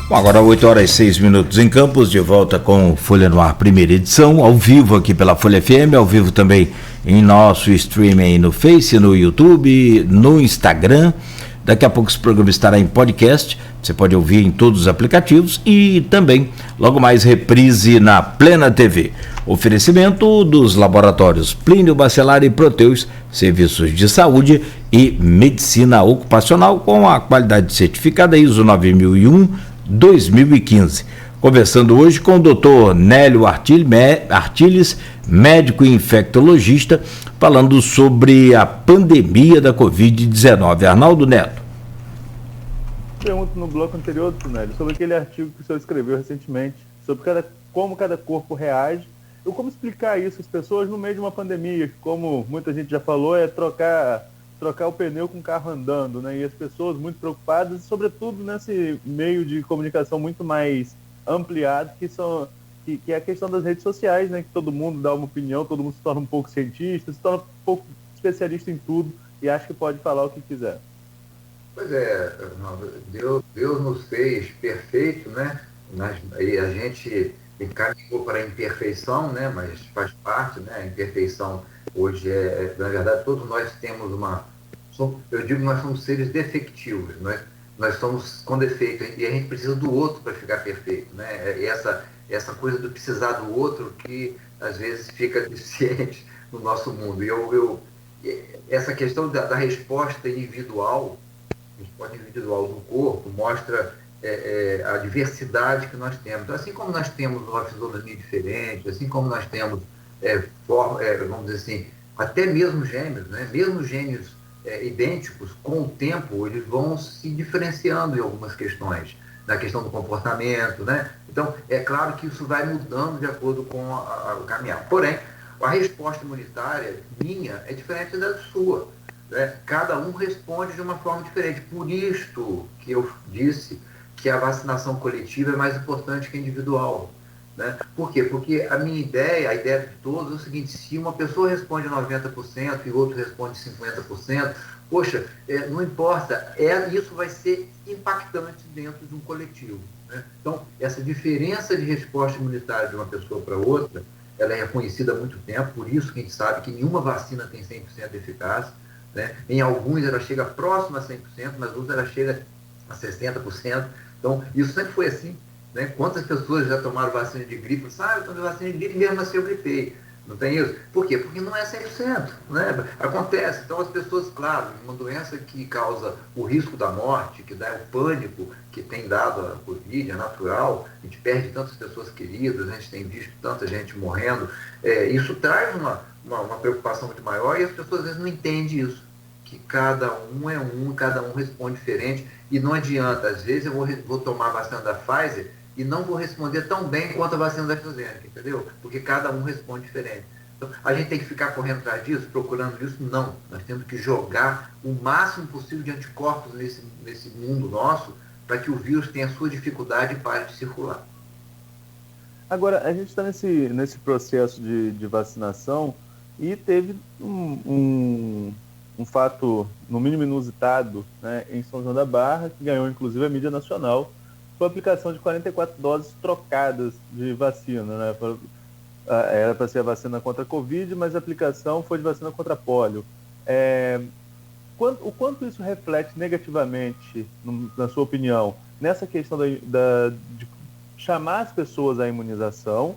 Bom, agora 8 horas e 6 minutos em Campos, de volta com Folha no Ar, primeira edição, ao vivo aqui pela Folha FM, ao vivo também em nosso streaming no Face, no YouTube, no Instagram. Daqui a pouco esse programa estará em podcast, você pode ouvir em todos os aplicativos e também, logo mais, reprise na Plena TV. Oferecimento dos laboratórios Plínio Bacelar e Proteus, serviços de saúde e medicina ocupacional com a qualidade certificada ISO 9001-2015. Conversando hoje com o Dr. Nélio Artiles, médico e infectologista, falando sobre a pandemia da Covid-19. Arnaldo Neto. Pergunto no bloco anterior, Nélio, sobre aquele artigo que o senhor escreveu recentemente, sobre como cada corpo reage. Como explicar isso às pessoas no meio de uma pandemia, que, como muita gente já falou, é trocar o pneu com o carro andando, né? E as pessoas muito preocupadas, sobretudo nesse meio de comunicação muito mais ampliado, que é a questão das redes sociais, né? Que todo mundo dá uma opinião, todo mundo se torna um pouco cientista, se torna um pouco especialista em tudo e acha que pode falar o que quiser. Pois é, Deus nos fez perfeito, né? E a gente encaminhou para a imperfeição, né? Mas faz parte, né? A imperfeição hoje na verdade, todos nós temos eu digo que nós somos seres defectivos, nós somos com defeito, e a gente precisa do outro para ficar perfeito, né? E essa coisa do precisar do outro que às vezes fica deficiente no nosso mundo. E essa questão da resposta individual do corpo mostra a diversidade que nós temos. Então, assim como nós temos uma fisionomia diferente, assim como nós temos, vamos dizer assim, até mesmo gêmeos, né? Mesmo gêmeos idênticos, com o tempo, eles vão se diferenciando em algumas questões, na questão do comportamento, né? Então, é claro que isso vai mudando de acordo com o caminhar. Porém, a resposta imunitária minha é diferente da sua, né? Cada um responde de uma forma diferente. Por isso que eu disse que a vacinação coletiva é mais importante que a individual, né? Por quê? Porque a ideia de todos é o seguinte: se uma pessoa responde 90% e o outro responde 50%, poxa, não importa, isso vai ser impactante dentro de um coletivo, né? Então, essa diferença de resposta imunitária de uma pessoa para outra, ela é reconhecida há muito tempo, por isso que a gente sabe que nenhuma vacina tem 100% de eficácia, né? Em alguns ela chega próximo a 100%, mas outros ela chega a 60%. Então, isso sempre foi assim, né? Quantas pessoas já tomaram vacina de gripe? Eu tomei vacina de gripe, mesmo assim eu gripei. Não tem isso? Por quê? Porque não é 100%, né? Acontece. Então, as pessoas, claro, uma doença que causa o risco da morte, que dá o pânico que tem dado a Covid, é natural, a gente perde tantas pessoas queridas, a gente tem visto tanta gente morrendo, isso traz uma preocupação muito maior e as pessoas às vezes não entendem isso, que cada um responde diferente e não adianta. Às vezes eu vou tomar a vacina da Pfizer e não vou responder tão bem quanto a vacina da AstraZeneca, entendeu? Porque cada um responde diferente. Então, a gente tem que ficar correndo atrás disso, procurando isso? Não. Nós temos que jogar o máximo possível de anticorpos nesse mundo nosso para que o vírus tenha a sua dificuldade e pare de circular. Agora, a gente está nesse processo de vacinação e teve um fato, no mínimo inusitado, né, em São João da Barra, que ganhou inclusive a mídia nacional, foi a aplicação de 44 doses trocadas de vacina, né? Era para ser a vacina contra a Covid, mas a aplicação foi de vacina contra a polio. O quanto isso reflete negativamente, na sua opinião, nessa questão de chamar as pessoas à imunização,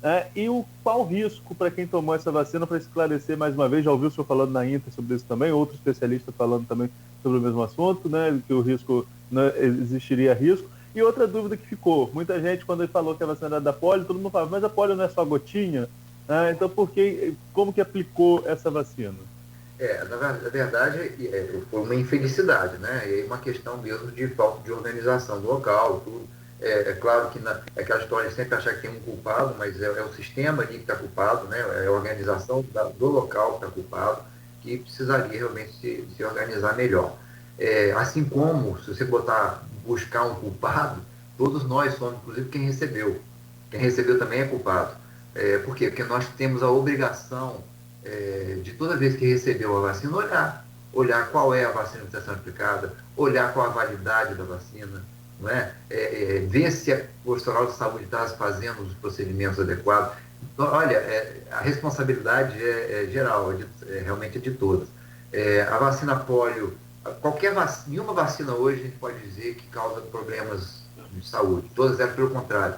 né? E qual o risco para quem tomou essa vacina, para esclarecer mais uma vez? Já ouviu o senhor falando na Inter sobre isso também, outro especialista falando também sobre o mesmo assunto, né? Que o risco, né, existiria risco. E outra dúvida que ficou, muita gente, quando ele falou que a vacina era da polio, todo mundo falava, mas a polio não é só gotinha? Então, como que aplicou essa vacina? Na verdade, foi uma infelicidade, né? E uma questão mesmo de falta de organização do local, tudo. Claro que é aquela história de sempre achar que tem um culpado, mas é o sistema ali que está culpado, né? É a organização do local que está culpado, que precisaria realmente se organizar melhor. Assim como, se você buscar um culpado, todos nós somos, inclusive quem recebeu. Quem recebeu também é culpado. Por quê? Porque nós temos a obrigação de toda vez que recebeu a vacina, olhar qual é a vacina que está sendo aplicada, olhar qual a validade da vacina, não é? Ver se o profissional de saúde está fazendo os procedimentos adequados. Então, olha, a responsabilidade é geral, realmente é de todas. A vacina polio, nenhuma vacina hoje a gente pode dizer que causa problemas de saúde. Todas elas, pelo contrário,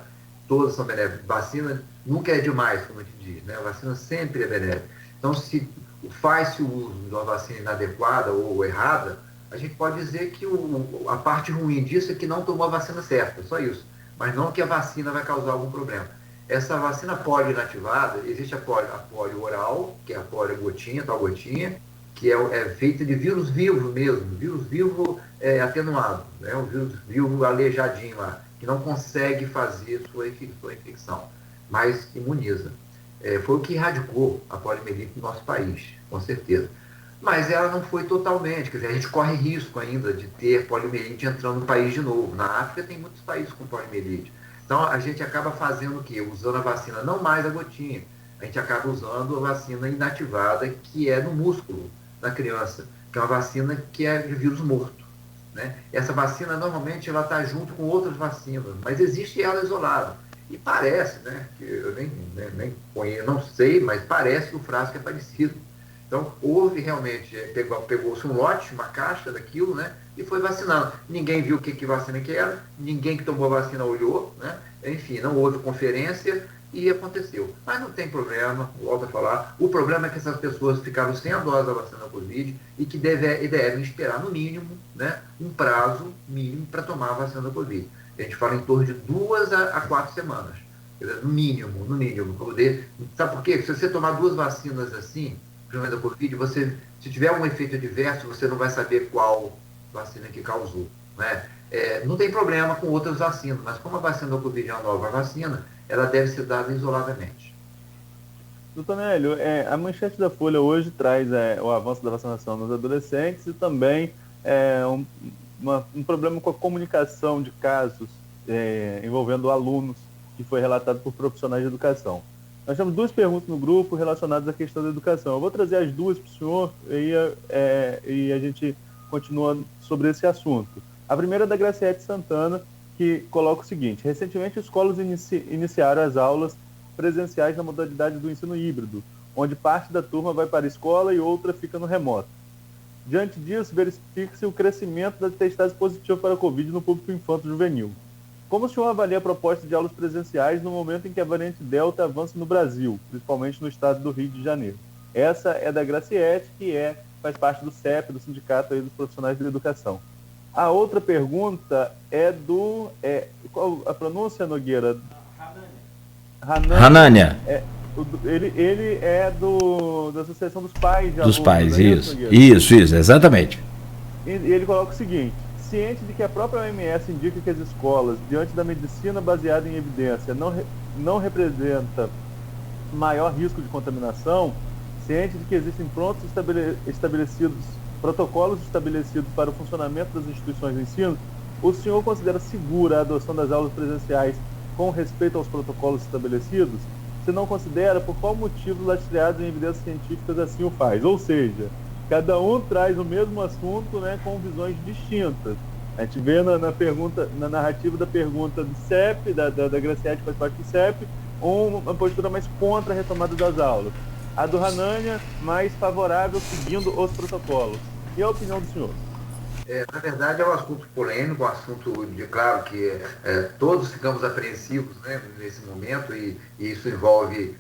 todas são benéficas. Vacina nunca é demais, como a gente diz, né? A vacina sempre é benéfica. Então, se faz-se o uso de uma vacina inadequada ou errada, a gente pode dizer que a parte ruim disso é que não tomou a vacina certa, só isso. Mas não que a vacina vai causar algum problema. Essa vacina polio inativada, existe a polio oral, que é a polio gotinha, tal gotinha, que é feita de vírus vivo mesmo, vírus vivo atenuado, né? Um vírus vivo aleijadinho lá, que não consegue fazer sua infecção, mas imuniza. Foi o que erradicou a poliomielite no nosso país, com certeza. Mas ela não foi totalmente, quer dizer, a gente corre risco ainda de ter poliomielite entrando no país de novo. Na África tem muitos países com poliomielite. Então a gente acaba fazendo o quê? Usando a vacina, não mais a gotinha, a gente acaba usando a vacina inativada, que é no músculo da criança, que é uma vacina que é de vírus morto, né? Essa vacina normalmente ela está junto com outras vacinas, mas existe ela isolada. E parece, né, que eu nem conheço, não sei, mas parece que o frasco é parecido. Então, houve realmente, pegou-se um lote, uma caixa daquilo, né, e foi vacinando. Ninguém viu que vacina que era, ninguém que tomou a vacina olhou, né, enfim, não houve conferência e aconteceu. Mas não tem problema, volto a falar, o problema é que essas pessoas ficaram sem a dose da vacina da Covid e que devem esperar, no mínimo, né, um prazo mínimo para tomar a vacina da Covid. A gente fala em torno de 2 a 4 semanas, no mínimo, poder. Sabe por quê? Se você tomar 2 vacinas assim, da Covid, se tiver um efeito adverso, você não vai saber qual vacina que causou, né? Não tem problema com outras vacinas, mas como a vacina da Covid é uma nova vacina, ela deve ser dada isoladamente. Doutor Nélio, a manchete da Folha hoje traz o avanço da vacinação nos adolescentes e também um problema com a comunicação de casos envolvendo alunos, que foi relatado por profissionais de educação. Nós temos 2 perguntas no grupo relacionadas à questão da educação. Eu vou trazer as 2 para o senhor e a gente continua sobre esse assunto. A primeira é da Graciete Santana, que coloca o seguinte: recentemente, escolas iniciaram as aulas presenciais na modalidade do ensino híbrido, onde parte da turma vai para a escola e outra fica no remoto. Diante disso, verifica-se o crescimento das testagens positivas para a Covid no público infanto-juvenil. Como o senhor avalia a proposta de aulas presenciais no momento em que a variante Delta avança no Brasil, principalmente no estado do Rio de Janeiro? Essa é da Graciete, que faz parte do CEP, do Sindicato dos Profissionais de Educação. A outra pergunta é qual a pronúncia, Nogueira? Hanânia. Ele é da Associação dos Pais de Dos Alunos, pais, né, isso. Nogueira? Isso, exatamente. E ele coloca o seguinte: ciente de que a própria OMS indica que as escolas, diante da medicina baseada em evidência, não representa maior risco de contaminação, ciente de que existem protocolos estabelecidos para o funcionamento das instituições de ensino, o senhor considera segura a adoção das aulas presenciais com respeito aos protocolos estabelecidos? Se não considera, por qual motivo lastreados em evidências científicas assim o faz? Ou seja, cada um traz o mesmo assunto, né, com visões distintas. A gente vê na narrativa da pergunta do CEP, da Graciete, que faz parte do CEP, uma postura mais contra a retomada das aulas. A do Hanânia, mais favorável, seguindo os protocolos. E a opinião do senhor? Na verdade, é um assunto polêmico, um assunto claro que todos ficamos apreensivos, né, nesse momento, e isso envolve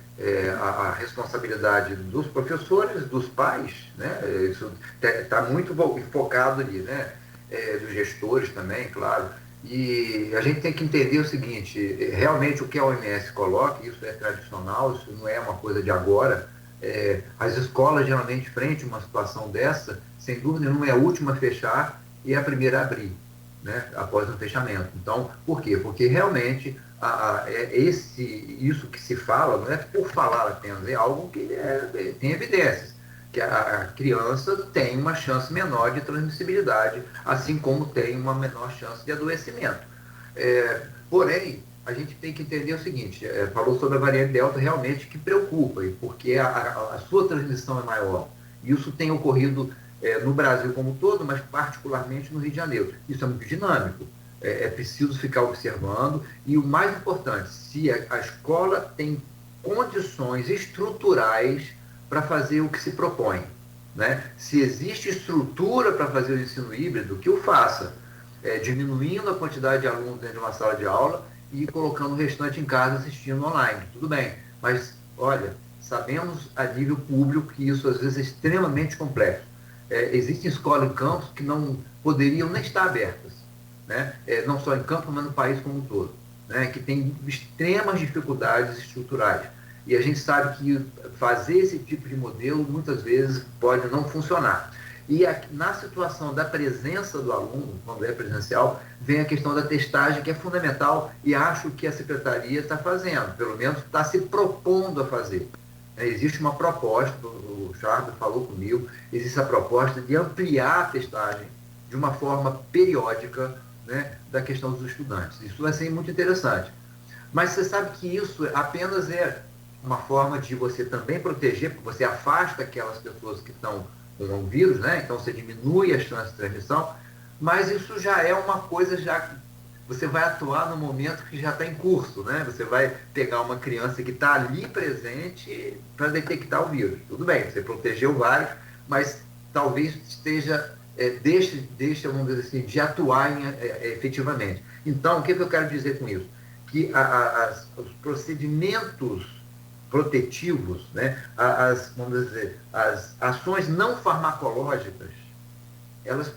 a responsabilidade dos professores, dos pais, né? Isso está muito focado ali, né? Dos gestores também, claro. E a gente tem que entender o seguinte: realmente o que a OMS coloca, isso é tradicional, isso não é uma coisa de agora. As escolas, geralmente, frente a uma situação dessa, sem dúvida nenhuma, é a última a fechar e é a primeira a abrir, né, após o fechamento. Então, por quê? Porque realmente isso que se fala, não é por falar apenas, é algo que tem evidências, que a criança tem uma chance menor de transmissibilidade, assim como tem uma menor chance de adoecimento. Porém, a gente tem que entender o seguinte: falou sobre a variante Delta, realmente, que preocupa, porque a sua transmissão é maior. Isso tem ocorrido no Brasil como um todo, mas particularmente no Rio de Janeiro. Isso é muito dinâmico. é preciso ficar observando. E o mais importante, se a escola tem condições estruturais para fazer o que se propõe, né? Se existe estrutura para fazer o ensino híbrido, que o faça, diminuindo a quantidade de alunos dentro de uma sala de aula e colocando o restante em casa assistindo online. Tudo bem, mas, olha, sabemos a nível público que isso às vezes é extremamente complexo. Existem escolas em campos que não poderiam nem estar abertas, né? Não só em Campos, mas no país como um todo, né? Que tem extremas dificuldades estruturais. E a gente sabe que fazer esse tipo de modelo muitas vezes pode não funcionar. E na situação da presença do aluno, quando é presencial, vem a questão da testagem, que é fundamental, e acho que a Secretaria está fazendo, pelo menos está se propondo a fazer. Existe uma proposta, o Charles falou comigo, existe a proposta de ampliar a testagem de uma forma periódica, né, da questão dos estudantes. Isso vai ser muito interessante. Mas você sabe que isso apenas é uma forma de você também proteger, porque você afasta aquelas pessoas que estão com o vírus, né? Então você diminui as chances de transmissão, mas isso já é uma coisa, já você vai atuar no momento que já está em curso, né? Você vai pegar uma criança que está ali presente para detectar o vírus. Tudo bem, você protegeu vários, mas talvez esteja, deixa, vamos dizer assim, de atuar efetivamente. Então, o que eu quero dizer com isso? Que os procedimentos protetivos, né, vamos dizer, as ações não farmacológicas, elas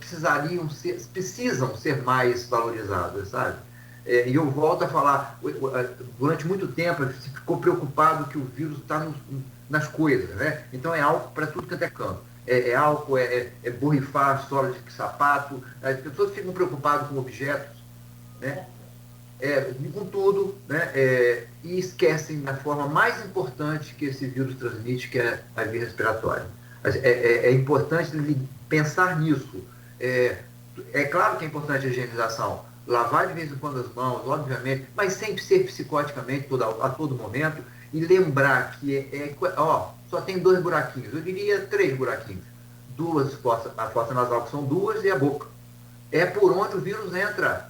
precisam ser mais valorizadas, sabe? E eu volto a falar, durante muito tempo se ficou preocupado que o vírus está nas coisas, né? Então é álcool para tudo quanto é canto. Álcool, borrifar sola de sapato, as pessoas ficam preocupadas com objetos, né? Com tudo, né? E esquecem da forma mais importante que esse vírus transmite, que é a via respiratória. É importante pensar nisso. É claro que é importante a higienização, lavar de vez em quando as mãos, obviamente, mas sempre ser psicoticamente a todo momento, e lembrar que só tem 2 buraquinhos, eu diria 3 buraquinhos. A fossa nasal, que são 2, e a boca. É por onde o vírus entra.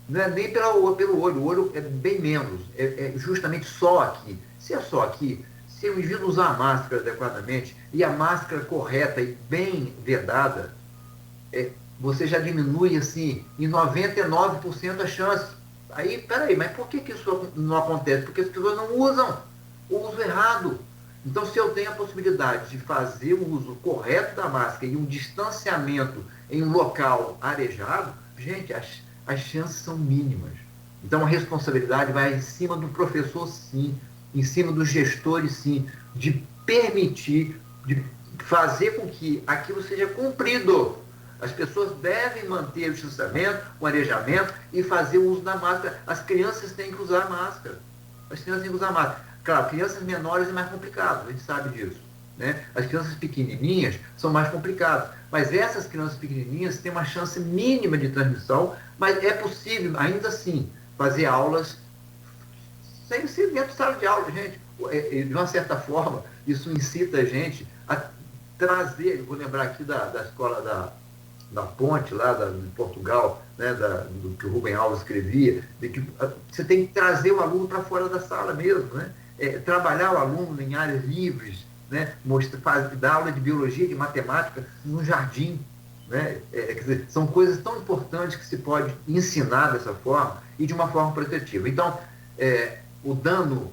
Não é nem pelo olho, o olho é bem menos, é justamente só aqui. Se é só aqui, se o indivíduo usar a máscara adequadamente, e a máscara correta e bem vedada, você já diminui, assim, em 99% a chance. Aí, peraí, mas por que isso não acontece? Porque as pessoas não usam o uso errado. Então, se eu tenho a possibilidade de fazer o uso correto da máscara e um distanciamento em um local arejado, gente, as chances são mínimas. Então, a responsabilidade vai em cima do professor, sim, em cima dos gestores, sim, de permitir, de fazer com que aquilo seja cumprido. As pessoas devem manter o distanciamento, o arejamento e fazer o uso da máscara. As crianças têm que usar máscara. As crianças têm que usar máscara. Claro, crianças menores é mais complicado, a gente sabe disso, né? As crianças pequenininhas são mais complicadas. Mas essas crianças pequenininhas têm uma chance mínima de transmissão, mas é possível, ainda assim, fazer aulas sem ser dentro de sala de aula, gente. De uma certa forma, isso incita a gente a trazer, eu vou lembrar aqui da escola da Ponte, lá de Portugal, né, do que o Rubem Alves escrevia, de que você tem que trazer o aluno para fora da sala mesmo, né? Trabalhar o aluno em áreas livres, né? Dar aula de biologia, de matemática no jardim, né? Quer dizer, são coisas tão importantes que se pode ensinar dessa forma e de uma forma protetiva. Então, o dano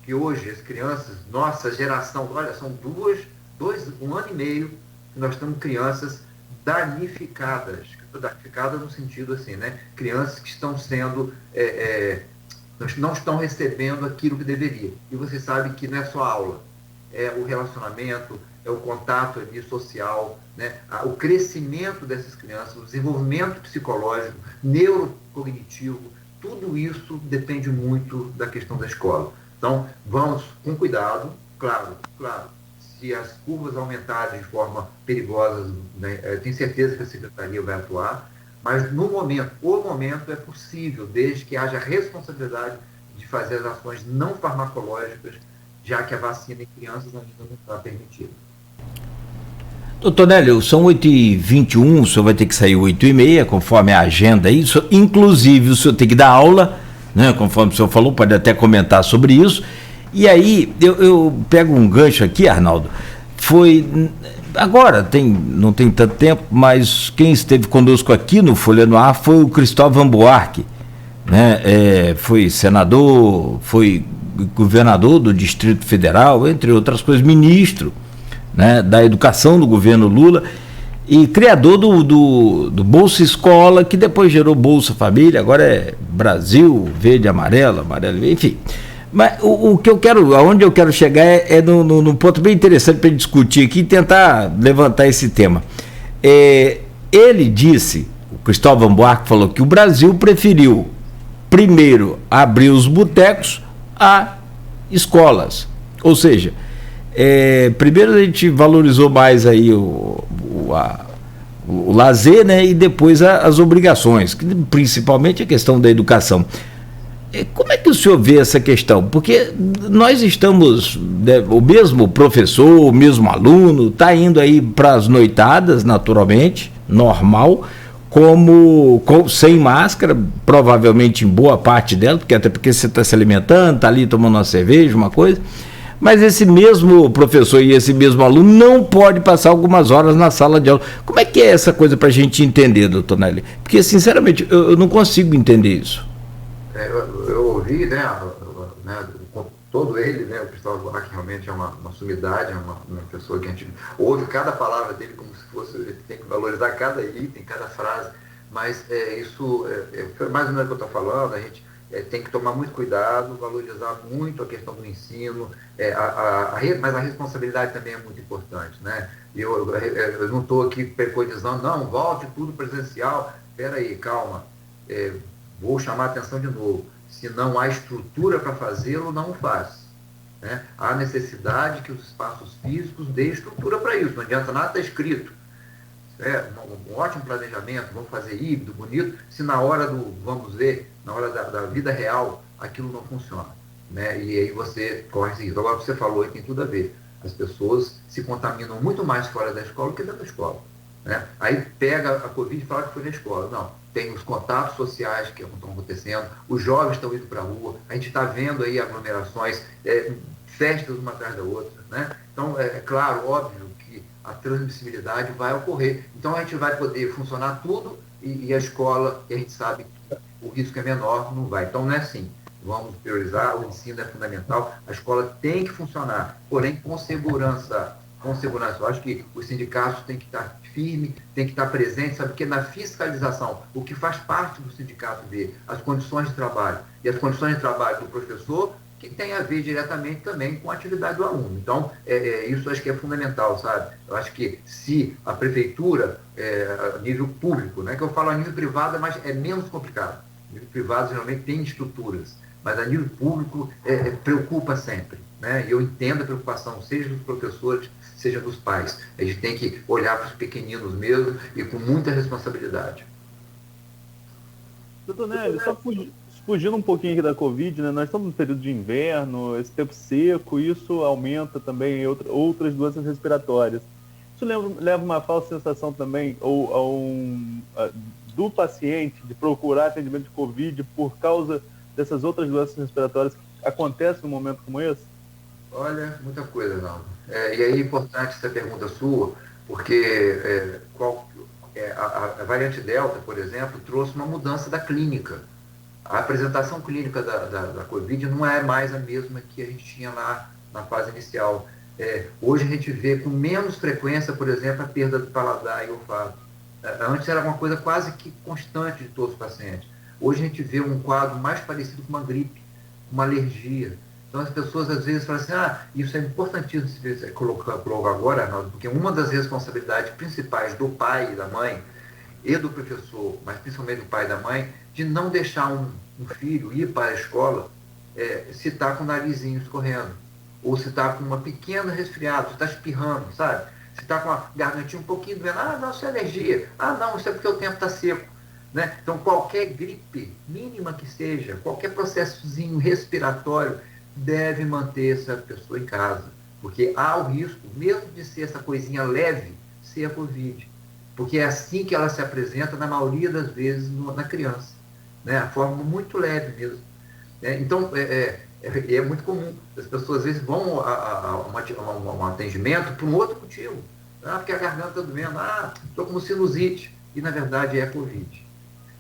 que hoje as crianças, nossa geração, olha, são 1 ano e meio que nós temos crianças danificadas no sentido assim, né? Crianças que estão sendo, não estão recebendo aquilo que deveria. E você sabe que não é só aula, é o relacionamento, é o contato ali social, né? O crescimento dessas crianças, o desenvolvimento psicológico, neurocognitivo, tudo isso depende muito da questão da escola. Então, vamos com cuidado, claro, se as curvas aumentarem de forma perigosa, né, tenho certeza que a Secretaria vai atuar, mas o momento é possível, desde que haja responsabilidade de fazer as ações não farmacológicas, já que a vacina em crianças ainda não está permitida. Doutor Nélio, são 8h21, o senhor vai ter que sair 8h30, conforme a agenda aí. Inclusive, o senhor tem que dar aula, né? Conforme o senhor falou, pode até comentar sobre isso. E aí, eu pego um gancho aqui, Arnaldo. Agora, não tem tanto tempo, mas quem esteve conosco aqui no Folha no Ar foi o Cristóvão Buarque, né? Foi senador, foi governador do Distrito Federal, entre outras coisas, ministro, né, da educação do governo Lula e criador do Bolsa Escola, que depois gerou Bolsa Família, agora é Brasil, verde, amarelo, enfim. Mas o que eu quero, aonde eu quero chegar é num ponto bem interessante para discutir aqui e tentar levantar esse tema. Ele disse, o Cristóvão Buarque falou que o Brasil preferiu primeiro abrir os botecos a escolas, ou seja, primeiro a gente valorizou mais aí o lazer, né, e depois as obrigações, principalmente a questão da educação. Como é que o senhor vê essa questão? Porque nós estamos, né, o mesmo professor, o mesmo aluno, está indo aí para as noitadas, naturalmente, normal, sem máscara, provavelmente em boa parte dela, até porque você está se alimentando, está ali tomando uma cerveja, uma coisa, mas esse mesmo professor e esse mesmo aluno não pode passar algumas horas na sala de aula. Como é que é essa coisa para a gente entender, doutor Nélio? Porque, sinceramente, eu não consigo entender isso. Eu ouvi, né, todo ele, né, o Cristóvão Buarque realmente é uma sumidade, é uma pessoa que a gente ouve cada palavra dele como se fosse, a gente tem que valorizar cada item, cada frase, mas isso mais ou menos o que eu estou falando, a gente tem que tomar muito cuidado, valorizar muito a questão do ensino, mas a responsabilidade também é muito importante, né? Eu não estou aqui preconizando, não, volte tudo presencial, espera aí, calma, vou chamar a atenção de novo. Se não há estrutura para fazê-lo, não o faz. Né? Há necessidade que os espaços físicos deem estrutura para isso. Não adianta nada estar escrito. Um ótimo planejamento, vamos fazer híbrido, bonito, se na hora vamos ver, na hora da vida real, aquilo não funciona. Né? E aí você corre isso. Agora você falou e tem tudo a ver. As pessoas se contaminam muito mais fora da escola do que dentro da escola. Né? Aí pega a Covid e fala que foi na escola. Não. Tem os contatos sociais que estão acontecendo, os jovens estão indo para a rua, a gente está vendo aí aglomerações, festas uma atrás da outra. Né? Então, claro, óbvio que a transmissibilidade vai ocorrer. Então, a gente vai poder funcionar tudo e a escola, que a gente sabe que o risco é menor, não vai. Então, não é assim. Vamos priorizar, o ensino é fundamental, a escola tem que funcionar, porém com segurança. Eu acho que os sindicatos têm que estar firme, tem que estar presente, sabe? Porque na fiscalização, o que faz parte do sindicato ver as condições de trabalho e as condições de trabalho do professor, que tem a ver diretamente também com a atividade do aluno. Então, isso acho que é fundamental, sabe? Eu acho que se a prefeitura, a nível público, né, que eu falo a nível privado, mas é menos complicado. A nível privado, geralmente, tem estruturas, mas a nível público preocupa sempre. Né? E eu entendo a preocupação, seja dos professores, seja dos pais. A gente tem que olhar para os pequeninos mesmo e com muita responsabilidade. Doutor Nélio, só fugindo um pouquinho aqui da Covid, né? Nós estamos no período de inverno, esse tempo seco, isso aumenta também outras doenças respiratórias. Isso leva uma falsa sensação também do paciente de procurar atendimento de Covid por causa dessas outras doenças respiratórias que acontecem num momento como esse? Olha, muita coisa, não. E aí é importante essa pergunta sua, porque a variante Delta, por exemplo, trouxe uma mudança da clínica. A apresentação clínica da Covid não é mais a mesma que a gente tinha lá na fase inicial. Hoje a gente vê com menos frequência, por exemplo, a perda do paladar e olfato. Antes era uma coisa quase que constante de todos os pacientes. Hoje a gente vê um quadro mais parecido com uma gripe, uma alergia. Então as pessoas às vezes falam assim, isso é importantíssimo se colocar agora, Arnaldo, porque uma das responsabilidades principais do pai e da mãe, e do professor, mas principalmente do pai e da mãe, de não deixar um filho ir para a escola se está com o narizinho escorrendo, ou se está com uma pequena resfriado, se está espirrando, sabe? Se está com a gargantinha um pouquinho doendo, não, isso é alergia, não, isso é porque o tempo está seco. Né? Então qualquer gripe, mínima que seja, qualquer processozinho respiratório, deve manter essa pessoa em casa, porque há o risco, mesmo de ser essa coisinha leve, ser a Covid. Porque é assim que ela se apresenta, na maioria das vezes, na criança. Né? A forma muito leve mesmo. Então, é muito comum. As pessoas, às vezes, vão a um atendimento por um outro motivo. Porque a garganta está doendo. Estou com sinusite. E, na verdade, é a Covid.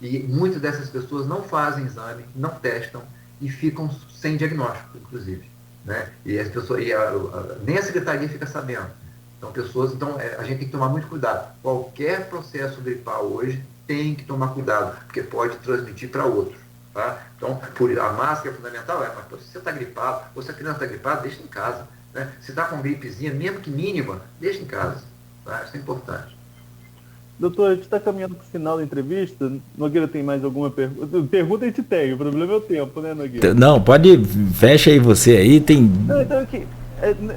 E muitas dessas pessoas não fazem exame, não testam e ficam sem diagnóstico, inclusive. Né? E as pessoas, nem a secretaria fica sabendo. Então, a gente tem que tomar muito cuidado. Qualquer processo gripal hoje tem que tomar cuidado, porque pode transmitir para outros. Tá? Então, a máscara é fundamental, mas se você está gripado, ou se a criança está gripada, deixa em casa. Né? Se está com gripezinha, mesmo que mínima, deixa em casa. Tá? Isso é importante. Doutor, a gente está caminhando para o final da entrevista. Nogueira, tem mais alguma pergunta? Pergunta a gente tem, o problema é o tempo, né, Nogueira? Não, pode, fecha aí você aí, tem... Então, aqui,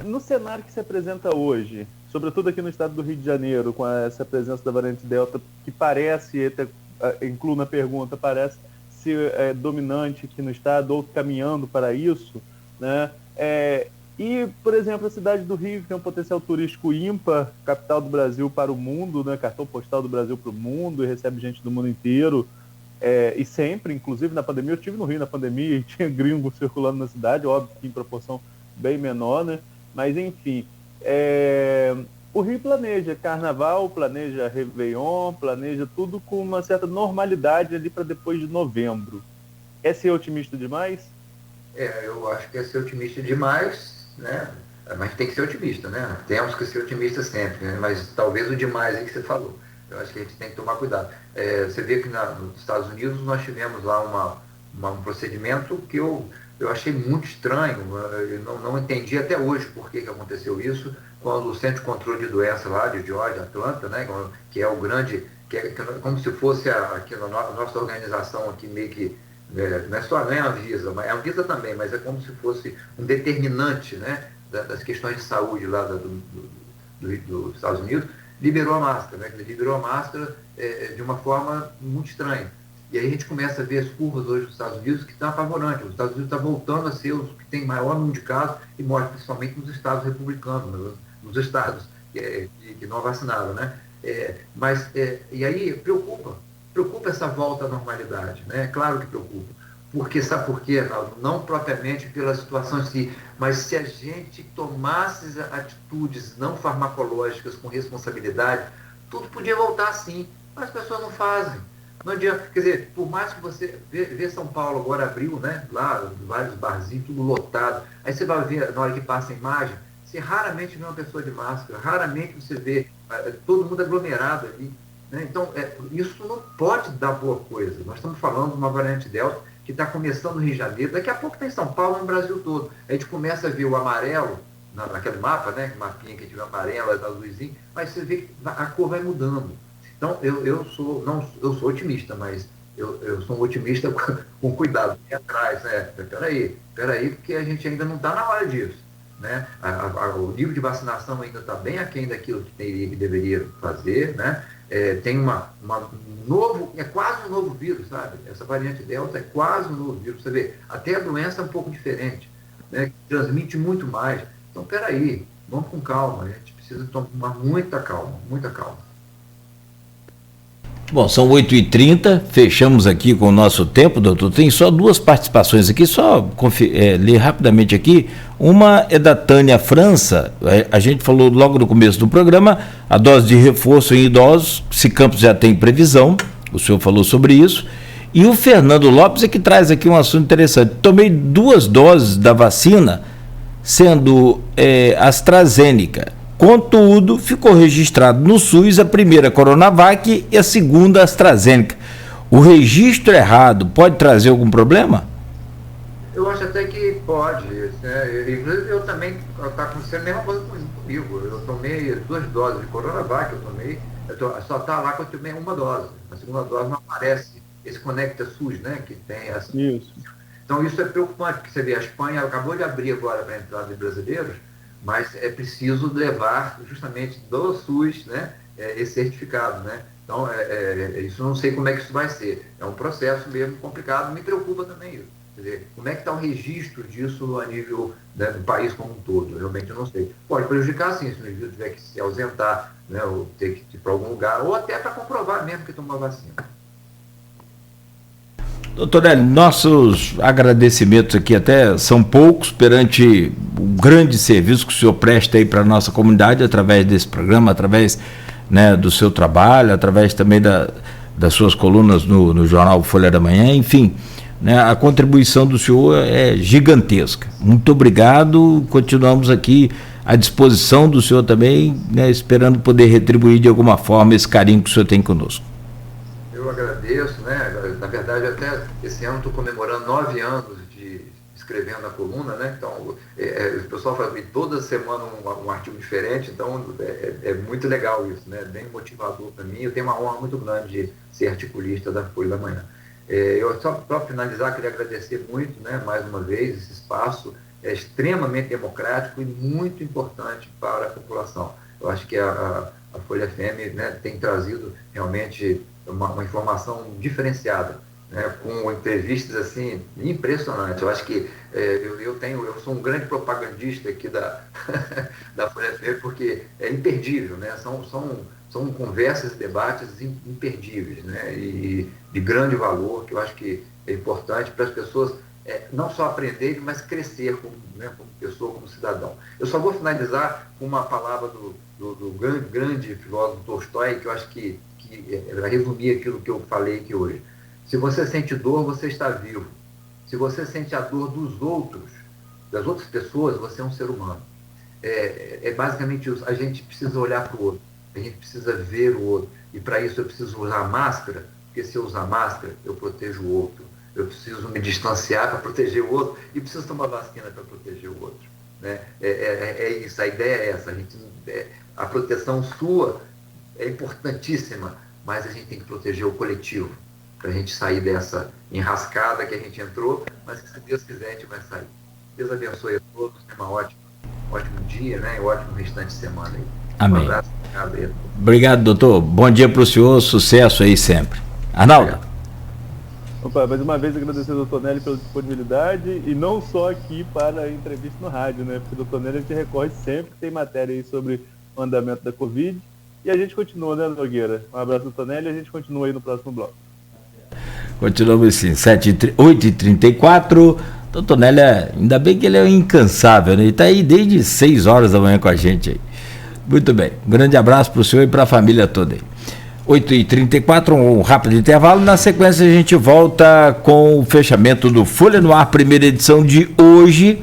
no cenário que se apresenta hoje, sobretudo aqui no estado do Rio de Janeiro, com essa presença da variante Delta, que parece, incluo na pergunta, parece ser dominante aqui no estado, ou caminhando para isso, né? E, por exemplo, a cidade do Rio, que tem um potencial turístico ímpar, capital do Brasil para o mundo, né? Cartão postal do Brasil para o mundo, e recebe gente do mundo inteiro, e sempre, inclusive na pandemia, eu estive no Rio na pandemia e tinha gringo circulando na cidade, óbvio que em proporção bem menor, né? Mas, enfim, o Rio planeja Carnaval, planeja Réveillon, planeja tudo com uma certa normalidade ali para depois de novembro. É ser otimista demais? Eu acho que é ser otimista demais, né? Mas tem que ser otimista, né? Temos que ser otimistas sempre, né? Mas talvez o demais aí que você falou. Eu acho que a gente tem que tomar cuidado. Você vê que nos Estados Unidos nós tivemos lá um procedimento que eu achei muito estranho. Eu não entendi até hoje por que aconteceu isso, quando o Centro de Controle de Doença lá de Georgia, Atlanta, né? Que é o grande, que é como se fosse aqui na nossa organização aqui meio que não é a Anvisa, é a Anvisa também, mas é como se fosse um determinante, né, das questões de saúde lá dos Estados Unidos, liberou a máscara, né, liberou a máscara de uma forma muito estranha. E aí a gente começa a ver as curvas hoje dos Estados Unidos, que estão apavorantes. Os Estados Unidos estão voltando a ser os que têm maior número de casos e mortes, principalmente nos estados republicanos, nos estados que não vacinaram, né? E aí preocupa essa volta à normalidade, né? Claro que preocupa. Porque, sabe por quê, Arnaldo? Não propriamente pela situação em si, mas se a gente tomasse atitudes não farmacológicas com responsabilidade, tudo podia voltar sim, mas as pessoas não fazem. Não adianta, quer dizer, por mais que você vê São Paulo agora abriu, né? Lá, vários barzinhos, tudo lotado. Aí você vai ver, na hora que passa a imagem, você raramente vê uma pessoa de máscara, raramente você vê todo mundo aglomerado ali. Então, isso não pode dar boa coisa. Nós estamos falando de uma variante Delta que está começando no Rio de Janeiro, daqui a pouco tem São Paulo e no Brasil todo. A gente começa a ver o amarelo, naquele mapa, né, mapinha que a gente vê amarelo, azulzinho, mas você vê que a cor vai mudando. Então, eu sou otimista, mas eu sou um otimista com cuidado, aqui atrás, né? Peraí, porque a gente ainda não está na hora disso. Né? O nível de vacinação ainda está bem aquém daquilo que deveria fazer, né? Tem é quase um novo vírus, sabe? Essa variante Delta é quase um novo vírus. Você vê, até a doença é um pouco diferente, né? Transmite muito mais. Então, peraí, vamos com calma. A gente precisa tomar muita calma, muita calma. Bom, são 8h30, fechamos aqui com o nosso tempo, doutor. Tem só duas participações aqui, só ler rapidamente aqui. Uma é da Tânia França, a gente falou logo no começo do programa, a dose de reforço em idosos, se Campos já tem previsão, o senhor falou sobre isso. E o Fernando Lopes é que traz aqui um assunto interessante. Tomei 2 doses da vacina, sendo AstraZeneca. Contudo, ficou registrado no SUS a primeira Coronavac e a segunda AstraZeneca. O registro errado pode trazer algum problema? Eu acho até que pode. Inclusive, eu também, está acontecendo a mesma coisa comigo. Eu tomei 2 doses de Coronavac, só está lá que eu tomei 1 dose. A segunda dose não aparece esse Conecta SUS, né, que tem essa. Isso. Então, isso é preocupante, porque você vê, a Espanha acabou de abrir agora para a entrada de brasileiros, mas é preciso levar justamente do SUS, né, esse certificado, né? Então, isso eu não sei como é que isso vai ser. É um processo mesmo complicado, me preocupa também isso. Quer dizer, como é que está o registro disso a nível, né, do país como um todo? Eu realmente não sei. Pode prejudicar, sim, se o indivíduo tiver que se ausentar, né, ou ter que ir para algum lugar, ou até para comprovar mesmo que tomou a vacina. Doutor Hélio, nossos agradecimentos aqui até são poucos perante o grande serviço que o senhor presta aí para a nossa comunidade através desse programa, através, né, do seu trabalho, através também das suas colunas no jornal Folha da Manhã, enfim, né, a contribuição do senhor é gigantesca. Muito obrigado, continuamos aqui à disposição do senhor também, né, esperando poder retribuir de alguma forma esse carinho que o senhor tem conosco. Eu agradeço, né? Na verdade, até esse ano estou comemorando 9 anos de escrevendo a coluna, né? Então, o pessoal faz toda semana um artigo diferente, então é muito legal isso, né? Bem motivador para mim. Eu tenho uma honra muito grande de ser articulista da Folha da Manhã. Eu só para finalizar queria agradecer muito, né? Mais uma vez esse espaço é extremamente democrático e muito importante para a população. Eu acho que a Folha FM, né, tem trazido realmente uma informação diferenciada, né, com entrevistas assim impressionantes. Eu acho que eu sou um grande propagandista aqui da Folha FM, porque é imperdível, né? São conversas e debates imperdíveis, né? E de grande valor, que eu acho que é importante para as pessoas não só aprenderem, mas crescer como pessoa, como cidadão. Eu só vou finalizar com uma palavra do grande filósofo Tolstói, que eu acho que vai resumir aquilo que eu falei aqui hoje. Se você sente dor, você está vivo. Se você sente a dor dos outros, das outras pessoas, você é um ser humano. Basicamente isso. A gente precisa olhar para o outro, a gente precisa ver o outro. E para isso eu preciso usar máscara, porque se eu usar máscara, eu protejo o outro. Eu preciso me distanciar para proteger o outro e preciso tomar vacina para proteger o outro. Né? É isso, a ideia é essa. A proteção sua é importantíssima, mas a gente tem que proteger o coletivo para a gente sair dessa enrascada que a gente entrou, mas que, se Deus quiser, a gente vai sair. Deus abençoe a todos, tenha um ótimo dia, né? E um ótimo restante de semana aí. Amém. Um abraço. Obrigado, doutor. Bom dia para o senhor, sucesso aí sempre. Arnaldo. Opa, mais uma vez agradecer ao doutor Nélio pela disponibilidade, e não só aqui para a entrevista no rádio, né? Porque o doutor Nélio a gente recorre sempre que tem matéria aí sobre o andamento da Covid. E a gente continua, né, Nogueira? Um abraço, doutor Nélio, e a gente continua aí no próximo bloco. Continuamos assim, 8h34. Doutor Nélio, ainda bem que ele é incansável, né? Ele está aí desde 6 horas da manhã com a gente aí. Muito bem, um grande abraço para o senhor e para a família toda aí. 8h34, um rápido intervalo. Na sequência a gente volta com o fechamento do Folha no Ar, primeira edição de hoje,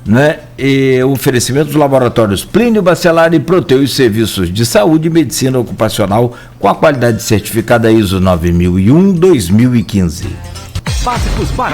né? E o oferecimento dos laboratórios Plínio Bacelar e Proteus Serviços de Saúde e Medicina Ocupacional com a qualidade certificada ISO 9001-2015. Básicos baratos.